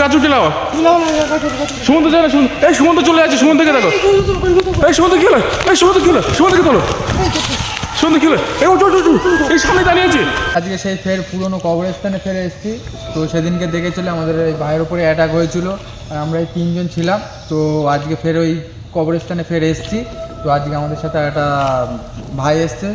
গাছ উঠে লাও। সুমন্ত যায় না, সুমন্ত, এই সুমন্ত চলে যাচ্ছে, সুমন্তকে দেখো, এই সুমন্ত কি হলো, এই সুমন্ত কি হলো, সুমন্তকে তোলো, সুমন্ত কি হলো, এই ওঠ, এই সামনে দাঁড়িয়ে আছে। আজকে সেই ফের পুরনো কবরস্থানে ফিরে এসেছি। তো সেদিনকে দেখেছিলাম আমাদের এই ভাইয়ের উপরে অ্যাটাক হয়েছিল, আর আমরা এই 3 জন ছিলাম। তো আজকে ফের ওই কবরস্থানে ফের এসেছি। তো আজকে আমাদের সাথে একটা ভাই এসছে,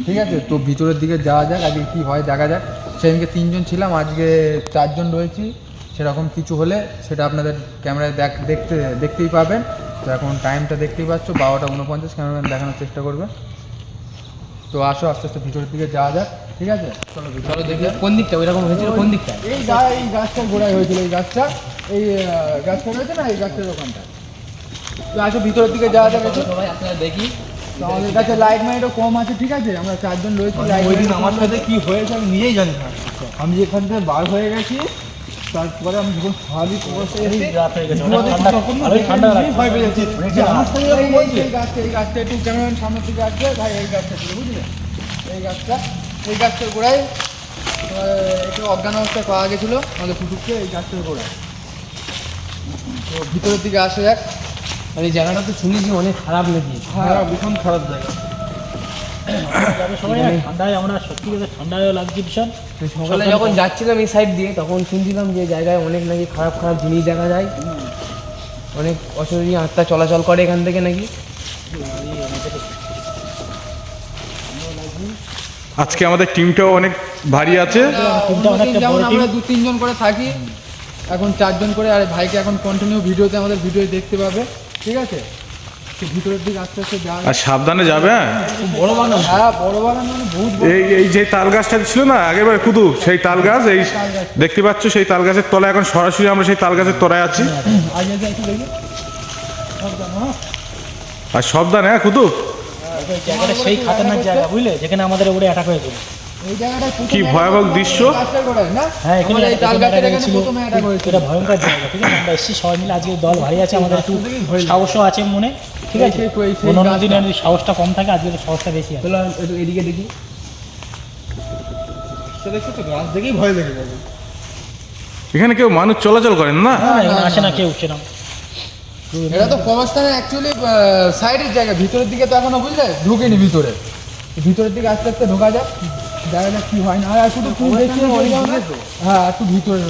ঠিক আছে। তো ভিতরের দিকে যাওয়া যাক, আজকে কী হয় দেখা যাক। সেদিনকে 3 জন ছিলাম, আজকে 4 জন রয়েছি। সেরকম কিছু হলে সেটা আপনাদের ক্যামেরায় দেখতেই পাবেন। তো এখন টাইমটা দেখতেই পাচ্ছ, 12:49, ক্যামেরাম্যান দেখানোর চেষ্টা করবে। তো আসো আস্তে আস্তে ভিতরের দিকে যাওয়া যাক, ঠিক আছে। চলো দেখি কোন দিকটা ওইরকম হয়েছিল, কোন দিকটা? এই গাছটার গোড়ায় হয়েছিল, এই গাছটা রয়েছে না, এই গাছটার ওখানটা। তো আসো ভিতরের দিকে যাওয়া যাক। সবাই আপনারা দেখি। তো আমাদের কাছে লাইট মাইটও কম আছে, ঠিক আছে। আমরা 4 জন রয়েছি। ওই দিন আমার সাথে কি হয়েছে আমি নিজেই জানি না। আমি যেখান থেকে বার হয়ে গেছি, তারপরে আমি যখন স্বাভাবিক অবস্থায় এসেছি, ভয় পেয়ে যাচ্ছি যে আমার সাথে এরকম হয়েছে। এই গাছটা একটু ক্যামেরাম্যান সামনের দিকে আসবে ভাই, এই গাছটা ছিল, বুঝলে? এই গাছটার গোড়ায় একটু অজ্ঞান অবস্থায় পাওয়া গেছিলো আমাদের কুটুককে, এই গাছটার গোড়ায়। তো ভিতরের দিকে আসা যাক। আর এই জায়গাটা তো শুনেছি অনেক খারাপ নাকি? হ্যাঁ, ভীষণ খারাপ জায়গা। সবাই ঠান্ডায়, আমরা সত্যি কথা ঠান্ডায় লাগছে ভীষণ। সকালে যখন যাচ্ছিলাম এই সাইড দিয়ে, তখন শুনছিলাম যে জায়গায় অনেক নাকি খারাপ খারাপ জিনিস দেখা যায়, অনেক অশরীরী আত্মা চলাচল করে এখান থেকে নাকি। আজকে আমাদের টিমটাও অনেক ভারী আছে। যেমন আমরা 2-3 জন করে থাকি, এখন 4 জন করে। আর ভাইকে এখন কন্টিনিউ ভিডিওতে আমাদের ভিডিও দেখতে পাবে, ঠিক আছে। ভিতরের দিকে আস্তে আস্তে যাওয়া। আর সাবধানে যাবে। হ্যাঁ, বড় বানানো, হ্যাঁ বড় বানানো মানে বহুত বড়। এই যে তাল গাছটা ছিল না আগেরবার কুদু, সেই তাল গাছ, এই দেখতে পাচ্ছ সেই তাল গাছের তলায়, এখন সরাসরি আমরা সেই তাল গাছের তলায় আছি। আর সাবধানে, হ্যাঁ কুদু। জায়গাটা সেই খাতারনাক জায়গা, বুঝলে, যেখানে আমাদের উপরে অ্যাটাক হয়েছিল। এই জায়গাটা কি ভয়াবহ দৃশ্য। হ্যাঁ, এখানে এই তাল গাছটা এখানে ছিল, প্রথমে অ্যাটাক হয়েছিল। এটা ভয়ঙ্কর জায়গা, ঠিক আছে। আমরা এসেছি সবাই মিলে, আজকে দল ভারী আছে, আমাদের একটু সাহসও আছে মনে, ঠিক আছে। অন্য দিনের সাহসটা কম থাকে, আজকে তো সাহসটা বেশি আছে। এদিকে দেখি, দেখছো তো, গাছ দেখেই ভয় লেগে যাবে। এখানে কেউ মানুষ চলাচল করেন না। না, এখানে আসে না কেউ, সেরকম। এটা তো কবরস্থানের অ্যাকচুয়ালি সাইডের জায়গা, ভিতরের দিকে তো এখনো বুঝলে ঢুকেনি। ভিতরের দিকে আস্তে আস্তে ঢোকা যাক, দেখা যাক কি হয় না। আর একটু হ্যাঁ, একটু ভিতরে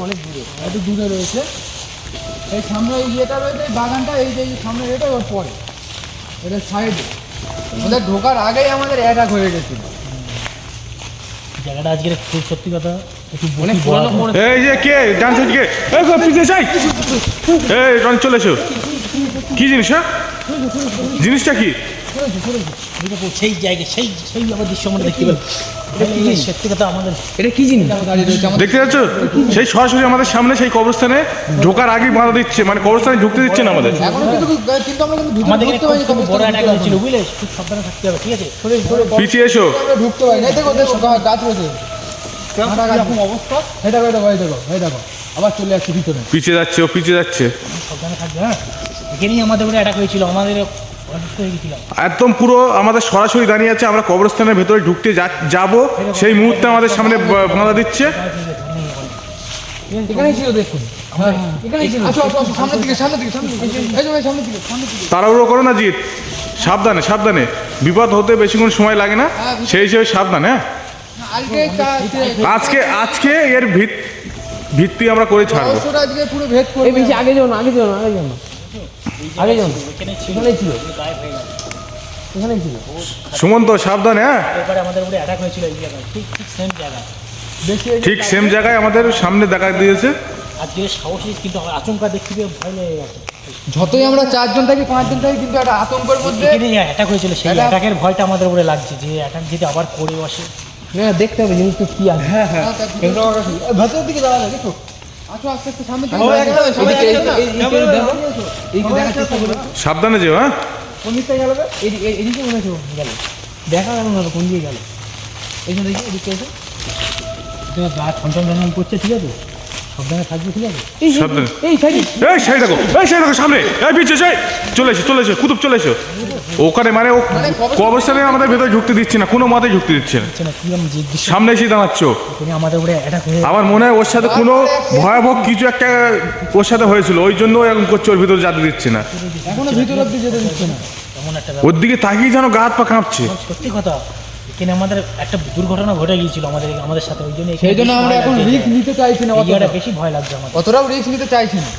অনেক দূরে, একটু দূরে রয়েছে। এই সামনে এই ইয়েটা রয়েছে, এই বাগানটা, এই যে সামনে এটা ওর পরে, এটা সাইডে। আমাদের ঢোকার আগেই আমাদের অ্যাটাক হয়ে গেছিল। জায়গাটা আজকে খুব সত্যি কথা একটু অনেক পুরনো। এই যে কে ডান্স হচ্ছে, কে পিছিয়ে চাই, এই রন চলে এসো। কি জিনিস? হ্যাঁ, জিনিসটা কি? সেই জায়গায় সেই সেই আবার দৃশ্য আমরা দেখতে পেলাম। সত্যি কথা আমাদের এটা কি জিনিস? দেখতে পাচ্ছ, সেই সরাসরি আমাদের সামনে সেই কবরস্থানে ঢোকার আগেই বাধা দিচ্ছে, মানে কবরস্থানে ঢুকতে দিচ্ছে না আমাদের। এখনো কিন্তু আমরা কিন্তু ভিতরে আমাদের ঢুকতে পারিনি, খুব বড় অ্যাটাক হয়েছিল, বুঝলে, খুব সাবধানে থাকতে হবে, ঠিক আছে। পিছিয়ে এসো। আমরা ঢুকতে পারিনি। দেখো গাছ রয়েছে, এরকম অবস্থা। এটা দেখো আবার চলে যাচ্ছে ভিতরে, পিছিয়ে যাচ্ছে, ও পিছিয়ে যাচ্ছে। সাবধানে থাকবে। হ্যাঁ, এখানেই আমাদের উপরে অ্যাটাক হয়েছিল, আমাদের অসুস্থ হয়ে গেছিলাম। একদম পুরো আমাদের সরাসরি দাঁড়িয়ে আছে, আমরা কবরস্থানের ভেতরে ঢুকতে যাব, সেই মুহূর্তে আমাদের সামনে বাধা দিচ্ছে। এখানেই ছিল, দেখুন এখানেই ছিল। আসো সামনের দিকে, এই যে ভাই সামনের দিকে। তাড়াহুড়ো করো না জিৎ, সাবধানে, বিপদ হতে বেশিক্ষণ সময় লাগে না, সেই হিসেবে সাবধানে। আজকে এর ভিত্তি আমরা করে ছাড়বো। আজকে পুরো ভেদ করে বেশি আগে যাও না, এখানেই ছিল। সুমন্ত সাবধানে। হ্যাঁ, এবারে আমাদের উপরে অ্যাটাক হয়েছিল এই জায়গায়, ঠিক সেম জায়গায়, ঠিক সেম জায়গায় আমাদের সামনে দেখা দিয়েছে। আজকে সাহসী, কিন্তু আমার আচমকা দেখতে পেয়ে ভয় লেগে গেছে। যতই আমরা 4 জন থাকি 5 জন থাকি, কিন্তু একটা আতঙ্কের মধ্যে এখানে অ্যাটাক হয়েছিল, সেই অ্যাটাকের ভয়টা আমাদের উপরে লাগছে, যে অ্যাটাক যদি আবার করে বসে। দেখতে হবে জিনিসটা কি আছে। ভেতরের দিকে যাওয়া যায়, দেখো। আসো আস্তে আস্তে সামনে দিকে। সাবধানে যেও। হ্যাঁ, কোন দিকটা গেল? এদিকে মনে হচ্ছে গেল, দেখা গেল না কোন দিকে গেল। এই দেখি, এদিকে এসে গা ছমছম করছে, ঠিক আছে। সাবধানে থাকবে, ঠিক আছে? সাবধানে। এই সাইডে এই সেই দেখো, এই সেই দেখো সামনে, এই পিছিয়ে যাই, চলে এসো কুতুব চলে এসো। ওখানে মানে ও কবরস্থানে আমাদের ভেতরে ঢুকতে দিচ্ছে না, কোনো মতেই ঢুকতে দিচ্ছে না। হচ্ছে না, কি আমি জিজ্ঞেস সামনে এসে দাঁড়াচ্ছ, করি আমাদের উপরে অ্যাটাক হয়ে আমার মনে হয় ওর সাথে কোনো ভয়াবহ কিছু একটা ওর সাথে হয়েছিল, ওই জন্য এরকম করছে, ওর ভিতরে যেতে দিচ্ছে না। এখনো ভিতর অব্দি যেতে দিচ্ছে না। এমন একটা ওর দিকে তাকিয়ে যেন গা হাত পা কাঁপছে। সত্যি কথা, এখানে আমাদের একটা দুর্ঘটনা ঘটে গিয়েছিল আমাদের সাথে, ওই জন্য সেই জন্য আমরা এখন রিস্ক নিতে চাইছি না, এরিয়াটা বেশি ভয় লাগছে আমাদের। অতটাও রিস্ক নিতে চাইছি না।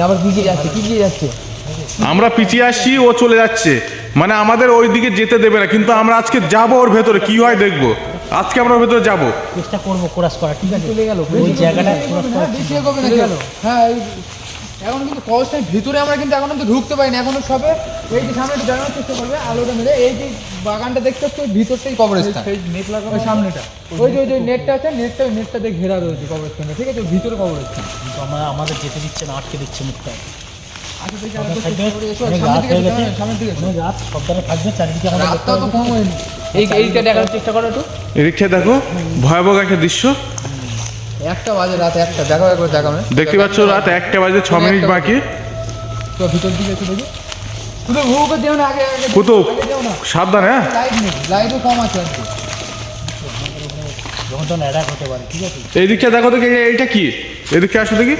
আবার পিছিয়ে যাচ্ছে আমরা পিছিয়ে আসছি, ও চলে যাচ্ছে, মানে আমাদের ওই দিকে যেতে দেবে না। কিন্তু আমরা আজকে যাবো ওর ভেতরে, কি হয় দেখবো। আজকে আমরা ওর ভেতরে যাবো। চেষ্টা করবো কোরাস করা, ঠিক আছে? চলে গেল ওই জায়গাটা কোরাস করা বেশি এগোবে না কেন? হ্যাঁ, এখন কিন্তু কবরস্থানের ভিতরে আমরা কিন্তু এখন তো ঢুকতে পারিনি, এখনো সবে এই যে সামনে জানার চেষ্টা করবে আলোটা মেরে, এই যে বাগানটা দেখতে পাচ্ছ, ওই ভিতরটাই কবরস্থান, নেট লাগানো সামনেটা, ওই যে নেটটা আছে, নেটটা দিয়ে ঘেরা রয়েছে কবরস্থানটা, ঠিক আছে? ওর ভিতরে কবরস্থান। কিন্তু আমাদের যেতে দিচ্ছে না, আটকে দিচ্ছে মুখটা। আচ্ছা, ঠিক সামনে আছে, থাকবে, এসো, অনেক সামনের রাত দিকে হয়ে এসো, গেছে, সামনের দিকে এসো। অনেক রাত, সাবধানে থাকবে, চারিদিকে আমাদের দেখতে রাতটাও তো হবে। কম হয়নি। এইটা দেখার চেষ্টা করো একটু। এদিকে দেখো, ভয়াবহ একটা দৃশ্য 1টা বাজে, রাত 1টা, দেখো একবার দেখাবে। দেখতে পাচ্ছ, রাত 1টা বাজে 6 মিনিট বাকি। তো ভিতর দিকে একটু দেখি, শুধু ভুকে দেও না, আগে কুতুব আগে দেও না, সাবধানে, হ্যাঁ। লাইট নেই, লাইটও কম আছে আর কি। যখন তখন অ্যাটাক হতে পারে, ঠিক আছে? এইদিকটা দেখো তো, এইটা কি, এদিকে আসো দেখি।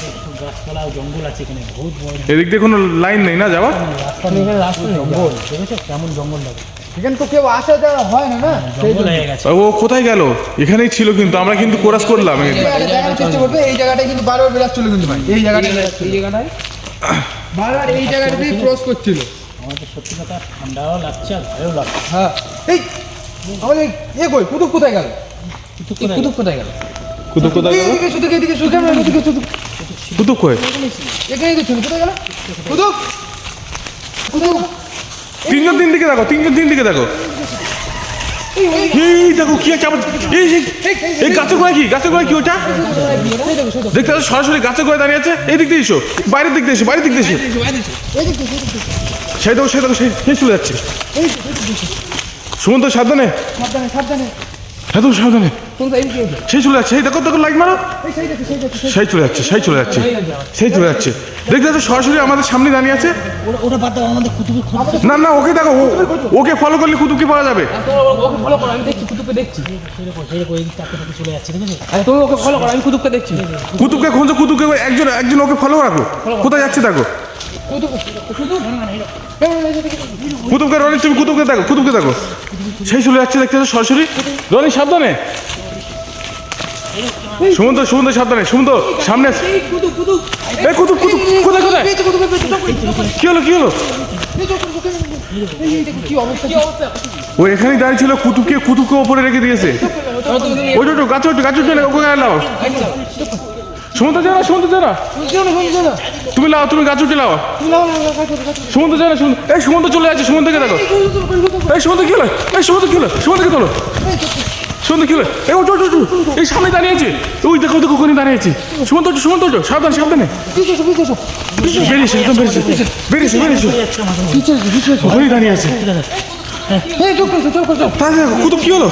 একটু গাছপালা ও জঙ্গল আছে এখানে, বহুত বড় এদিক দিয়ে কোনো লাইন নেই না যাওয়ার। রাস্তা নেই, এখানে রাস্তা জঙ্গল, দেখেছো কেমন জঙ্গল লাগে? এখানে তো কেউ আসা যাওয়া হয় না, না? জঙ্গল হয়ে গেছে। ও কোথায় গেল? এখানেই ছিল, কিন্তু আমরা কিন্তু কোরাস করলাম। এই জায়গাটা দেখার চেষ্টা করবে, এই জায়গাটায় কিন্তু বারবার বেরাচ্ছিল কিন্তু ভাই, এই জায়গাটায় বারবার এই জায়গাটাতেই ক্রস করছিল। আমাদের সত্যি কথা ঠান্ডাও লাগছে আর ভয়ও লাগছে। হ্যাঁ, এই আমাদের কই কুতুব কোথায় গেল? কুতুব কোথায় গেল? কুতুব কোথায় গেল? এদিকে শুধু এদিকে শুধু ক্যামেরা, এদিকে শুধু কুতুব কই? এখানেই তো ছিল, কোথায় গেল কুতুব? কুতুব তিন দিকে দেখো, তিন দিকে দেখো। এই দেখো কি একটা এই গাছের গোড়ায় কি, গাছের গোড়ায় কি ওটা? দেখতে পাচ্ছ সরাসরি গাছের গোড়ায় দাঁড়িয়ে আছে। এই দিক দিয়ে এসো, বাইরের দিক দিয়ে এসো, বাইরের দিক দিয়ে এসো। সেই দেখো, সেই চলে যাচ্ছে। সুমন্ত সাবধানে, সাবধানে, সাবধানে, হ্যাঁ তো সাবধানে, কোন এইদিকে এসো। সেই চলে যাচ্ছে। এই দেখো লাইট মারো, এই সেই দেখো, সেই চলে যাচ্ছে। দেখতে পাচ্ছ সরাসরি আমাদের সামনে দাঁড়িয়ে আছে। ওটা বাদ দাও, আমাদের কুতুবের খোঁজ। না ওকে দেখো, ওকে ফলো করলে কুতুবকে পাওয়া যাবে। ওকে ফলো করো, আমি দেখছি কুতুবকে দেখছি। ওই টাকে চলে যাচ্ছে, ঠিক আছে? আরে তুমি ওকে ফলো করো, আমি কুতুবকে দেখছি। কুতুবকে খোঁজো, কুতুবকে একজন ওকে ফলো রাখো। কোথায় যাচ্ছে দেখো, কুতুবকে। রনি তুমি কুতুবকে দেখো, সেই চলে যাচ্ছে। দেখতে পাচ্ছ সরাসরি। রনি সাবধানে, সুমন্ত সাবধানে, সুমন্ত সামনে। এই কুতুব কোথায় কি হলো? কি অবস্থা? ও এখানেই দাঁড়িয়ে ছিল, কুতুবকে ওপরে রেখে দিয়েছে। ওই তো গাছে ওকে লাও। সুমন্ত জানা, তুমি গাছ উঠে লাও। সুমন্ত জানা, এই সুমন্ত চলে যাচ্ছে, সুমন্তকে দেখো। এই সুমন্ত কি হলো? সুমন্তকে তোলো। সুমন্ত কি হলো? এই সামনে দাঁড়িয়ে আছে, ওই দেখো ওখানে দাঁড়িয়ে আছে। সুমন্ত সাবধানে, বেরিয়েছে, একদম বেরিয়েছে। ওখানেই দাঁড়িয়ে আছে। কুতুব কি হলো?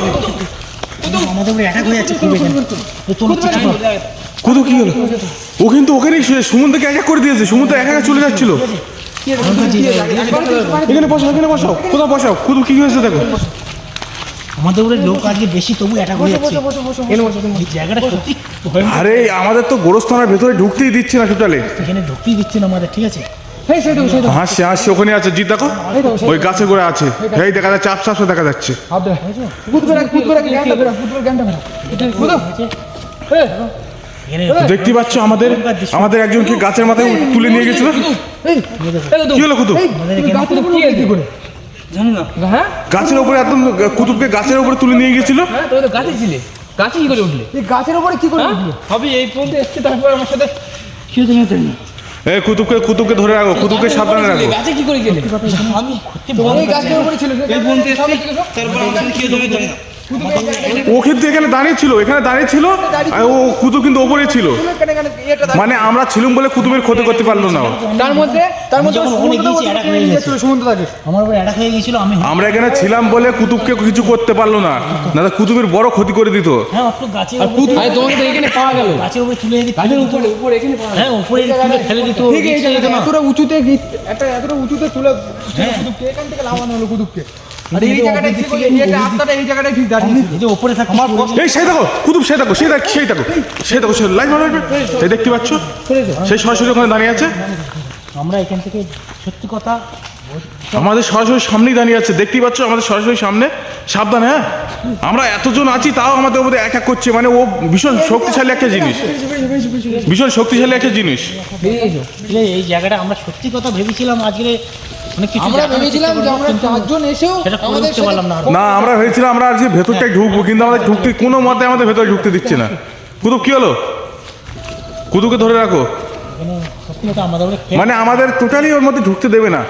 আমাদের উপরে অ্যাটাক হয়ে যাচ্ছে, খুবই কুতুব কি হলো? ও কিন্তু ওখানেই সুমন্তকে এক করে দিয়েছে। সুমন্ত একা চলে যাচ্ছিল। এখানে বসাও, কোথাও বসাও। কুতুব কি হয়েছে দেখো। আমাদের উপরে লোক আজকে বেশি, তবু অ্যাটাক হয়ে যাচ্ছে। এই জায়গাটা সত্যি ভয়ঙ্কর। আরে আমাদের তো গোরস্থানের ভেতরে ঢুকতেই দিচ্ছে না টোটালে। এখানে ঢুকতেই দিচ্ছে না আমাদের, ঠিক আছে? হাসছে ওখানে আছে, জিত দেখো, ওই গাছে করে আছে। এই দেখা যাচ্ছে, আপসা দেখা যাচ্ছে। দেখতে পাচ্ছ আমাদের একজনকে গাছের মাথায় তুলে নিয়ে গেছিল। কি হলো কুতুব? হ্যাঁ গাছের উপরে একদম কুতুবকে গাছের উপরে তুলে নিয়ে গেছিল। হ্যাঁ, তুমি তো গাছে ছিলে, গাছে কি করে উঠলে? এই গাছের উপরে কি করে উঠলো? ভাবি এই পর্যন্ত এসছে, তারপর আমার সাথে কি হতে এই কুতুবকে ধরে রাখো, কুতুবকে সাবধানে রাখো। গাছে কি করে গেলে? এই গাছের উপরে ছিল, এই পর্যন্ত ও কিন্তু এখানে দাঁড়িয়ে ছিল, আর ও কুতুব কিন্তু ওপরে ছিল। মানে আমরা ছিলাম বলে কুতুবের ক্ষতি করতে পারলো না ও। তার মধ্যে আমি যখন ওখানে গিয়েছি অ্যাটাক হয়ে গেছে, আমার উপর অ্যাটাক হয়ে গিয়েছিল। আমরা এখানে ছিলাম বলে কুতুবকে কিছু করতে পারলো না, না তো কুতুবের বড় ক্ষতি করে দিত। হ্যাঁ একটু গাছের আরে তোমাকে তো এখানে পাওয়া গেল, গাছের উপরে তুলে দিত, গাছের উপরে এখানে পাওয়া গেল। হ্যাঁ উপরে তুলে ফেলে দিত, ঠিক রিস্ক নিত না। এতটা উঁচুতে এতটা উঁচুতে তুলে কুতুবকে এখান থেকে লাগানো হলো কুতুবকে। আর এই জায়গাটাই ঠিক হলো, এটা আত্মাটা এই জায়গাটাই ঠিক দাঁড়িয়ে ছিল। এই যে উপরে থাকে আমার এই সেই দেখো কুতুব, সেই দেখো লাইভ এই দেখতে পাচ্ছ, সেই সরাসরি ওখানে দাঁড়িয়ে আছে। আমরা এখান থেকে সত্যি কথা আমাদের সরাসরি সামনেই দাঁড়িয়ে আছে, দেখতেই পাচ্ছ আমাদের সরাসরি সামনে। সাবধান, হ্যাঁ আমরা এতজন আছি তাও আমাদের মধ্যে এক এক করছে। মানে ও ভীষণ শক্তিশালী একটা জিনিস, এই জায়গাটা আমরা সত্যি কথা ভেবেছিলাম আজকে অনেক কিছু আমরা ভেবেছিলাম যে আমরা চারজন এসেও সেটা করে আমাদের উঠতে পারলাম না। না আমরা ভেবেছিলাম আমরা আজকে ভেতরটাই ঢুকবো, কিন্তু আমাদের ঢুকতে কোনো মতে আমাদের ভেতরে ঢুকতে দিচ্ছে না। কুতুব কি হলো? কুতুবকে ধরে রাখো, এখানে সত্যি কথা আমাদের উপরে মানে আমাদের টোটালি ওর মধ্যে ঢুকতে দেবে না।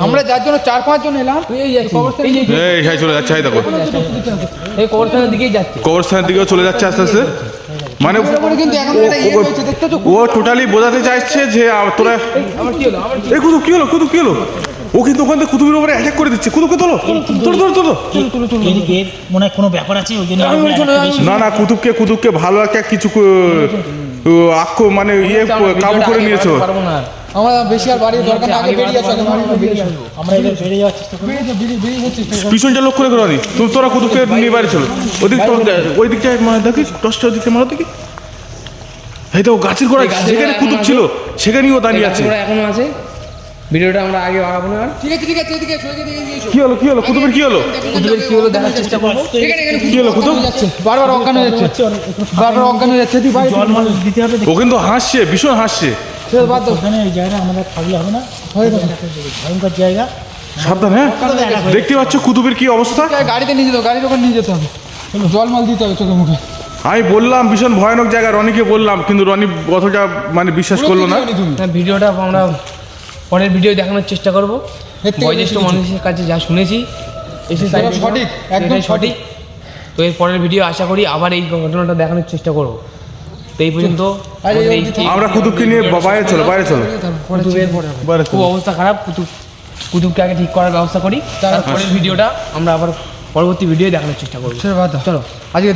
আমরা যার জন্য 4-5 জন এলাম। এই যাচ্ছে, এই যে এই হ্যাঁ চলে যাচ্ছে, দেখো এই কবরস্থানের দিকেই যাচ্ছে। কবরস্থানের দিকেও চলে যাচ্ছে আস্তে আস্তে। মানে উপরে কিন্তু এখন একটা ইয়ে হয়েছে, দেখতে তো ও টোটালি বোঝাতে চাইছে যে তোরা আমার কি হলো? এই কুতুব কি হলো? ও কিন্তু ওখান থেকে কুতুবের উপরে অ্যাটাক করে দিচ্ছে। কুতুবকে তোলো। এর মনে হয় কোনো ব্যাপার আছে, ওই জন্য না কুতুবকে ভালো একটা কিছু মানে কাবু করে নিয়েছো। পারবো না। আমরা বেশি আর বাড়ির দরকার না, আগে বেরিয়ে আসো, বেরিয়ে আসো। আমরা এদের বেড়ে যাওয়ার চেষ্টা করি। বেরিয়ে হচ্ছে। পিছনটা লক্ষ্য করে রানি, তুমি তোরা কুতুবকে নিয়ে বাড়ি চলো। ওই দিকটা দেখি, টসটা ওই দিকটা মারো দেখি। এই তো গাছের গোড়ায় যেখানে কুতুব ছিল সেখানেও দাঁড়িয়ে আছে। গাছগুলো এখনো আছে। ভিডিওটা আমরা আগে বাড়াবো না আর। ঠিক আছে এদিকে এসো, এদিকে এসো। কি হলো কুতুবের কি হলো? কুতুবের কি হলো দেখার চেষ্টা করবো। এখানে কি হলো কুতুব? বারবার অজ্ঞান হয়ে যাচ্ছে, তুই বাড়ি জল মল দিতে হবে। ও কিন্তু হাসছে, ভীষণ হাসছে। বাদ দাও। ওখানে এই জায়গাটা আমাদের থাকলে হবে না, ভয়ঙ্কর জায়গা। সাবধান, হ্যাঁ দেখতে পাচ্ছ কুতুবের কি অবস্থা। গাড়িতে নিয়ে যেতে হবে, গাড়ির ওখানে নিয়ে যেতে হবে, জল মাল দিতে হবে চোখে মুখে। আমি বললাম ভীষণ ভয়ানক জায়গা, রনিকে বললাম, কিন্তু রনি অতটা মানে বিশ্বাস করলো না। হ্যাঁ, ভিডিওটা আমরা পরের ভিডিও দেখানোর চেষ্টা করবো। এর থেকে বয়োজ্যেষ্ঠ বেশি মানুষের কাছে যা শুনেছি এসে সেটা সঠিক, একদম সঠিক। তো এর পরের ভিডিও আশা করি আবার এই ঘটনাটা দেখানোর চেষ্টা করবো। তো এই পর্যন্ত আমাদের এই আমরা কুতুবকে নিয়ে বাইরে চলো। কুতুবের খুব অবস্থা খারাপ। কুতুবকে আগে ঠিক করার ব্যবস্থা করি, তারপরের ভিডিওটা আমরা আবার পরবর্তী ভিডিও দেখানোর চেষ্টা করবো। চলো আজকে